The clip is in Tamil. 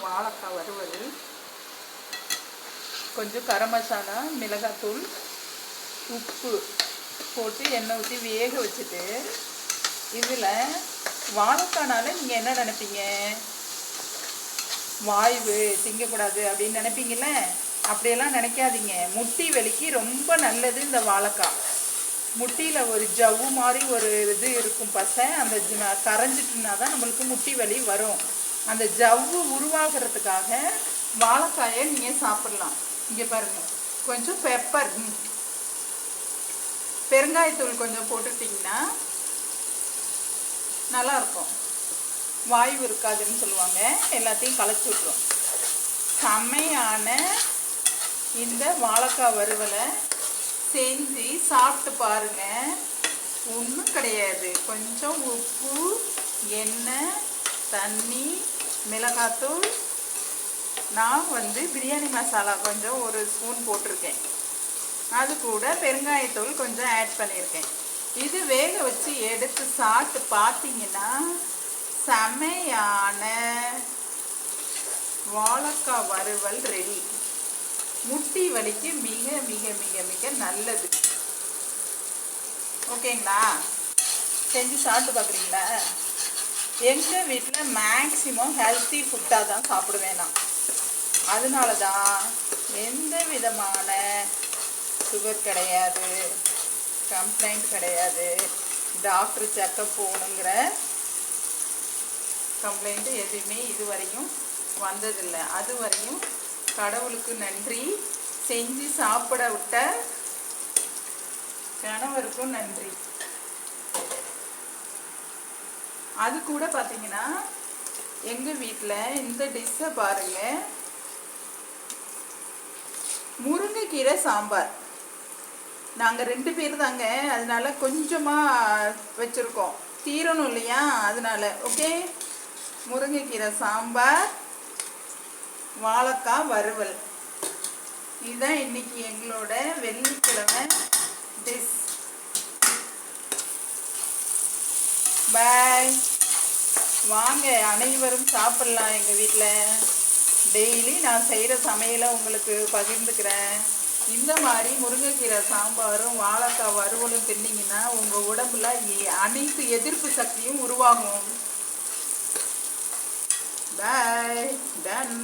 வாழைக்காய் வறுவல், கொஞ்சம் கரம் மசாலா, மிளகாத்தூள், உப்பு போட்டு எண்ணெய் ஊற்றி வேக வச்சுட்டு, இதில் வாழைக்கானால நீங்கள் என்ன நினைப்பீங்க? வாய்வு திங்கக்கூடாது அப்படின்னு நினைப்பீங்கள்ல. அப்படியெல்லாம் நினைக்காதீங்க. முட்டி வலிக்கு ரொம்ப நல்லது இந்த வாழைக்காய். முட்டியில் ஒரு ஜவ்வு மாதிரி ஒரு இது இருக்கும் பசை, அந்த கரைஞ்சிட்டுனா தான் நம்மளுக்கு முட்டி வலி வரும். அந்த ஜவ்வு உருவாகிறதுக்காக வாழைக்காயை நீங்கள் சாப்பிட்லாம். இங்கே பாருங்கள், கொஞ்சம் பெருங்காயத்தூள் கொஞ்சம் போட்டுட்டிங்கன்னா நல்லாயிருக்கும். வாய்வு இருக்காதுன்னு சொல்லுவாங்க. எல்லாத்தையும் களைச்சி விட்ரும். செம்மையான இந்த வாழைக்காய் வறுவலை செஞ்சு சாப்பிட்டு பாருங்கள். ஒன்றும் கிடையாது. கொஞ்சம் உப்பு, எண்ணெய், தண்ணி, மிளகாத்தூள், நான் பிரியாணி மசாலா கொஞ்சம் ஒரு ஸ்பூன் போட்டிருக்கேன். அது கூட பெருங்காயத்தூள் கொஞ்சம் ஆட் பண்ணியிருக்கேன். இது வேக வச்சு எடுத்து சாப்பிட்டு பார்த்தீங்கன்னா செமையான வாழைக்காய் வறுவல் ரெடி. முட்டி வலிக்கு மிக மிக மிக மிக நல்லது. ஓகேங்களா? செஞ்சு சாப்பிட்டு பார்க்குறீங்களா? எங்கள் வீட்டில் மேக்ஸிமம் ஹெல்த்தி ஃபுட்டாக தான் சாப்பிடுவேன் நான். அதனால தான் எந்த விதமான சுகர் கிடையாது, கம்ப்ளைண்ட் கிடையாது, டாக்டர் செக்கப் போகணுங்கிற கம்ப்ளைண்ட்டு எதுவுமே இதுவரையும் வந்ததில்லை. அதுவரையும் கடவுளுக்கு நன்றி. செஞ்சு சாப்பிட விட்ட கணவருக்கும் நன்றி. அது கூட பார்த்தீங்கன்னா எங்கள் வீட்டில் இந்த டிஷ்ஷை பாருங்கள், முருங்கைக்கீரை சாம்பார். நாங்கள் 2 பேர் தாங்க, அதனால கொஞ்சமாக வச்சுருக்கோம், தீரணும் இல்லையா? அதனால ஓகே. முருங்கைக்கீரை சாம்பார், வாழைக்காய் வறுவல், இதுதான் இன்னைக்கு எங்களோட வெள்ளிக்கிழமை டிஷ். பாய். வாங்க அனைவரும் சாப்பிட்லாம். எங்கள் வீட்டில் டெய்லி நான் செய்கிற சமையலை உங்களுக்கு பகிர்ந்துக்கிறேன். இந்த மாதிரி முருங்கைக்கீரை சாம்பாரும் வாழைக்காய் வறுவலும் தின்னீங்கன்னா உங்கள் உடம்புல அனைத்து எதிர்ப்பு சக்தியும் உருவாகும். பாய். டன்.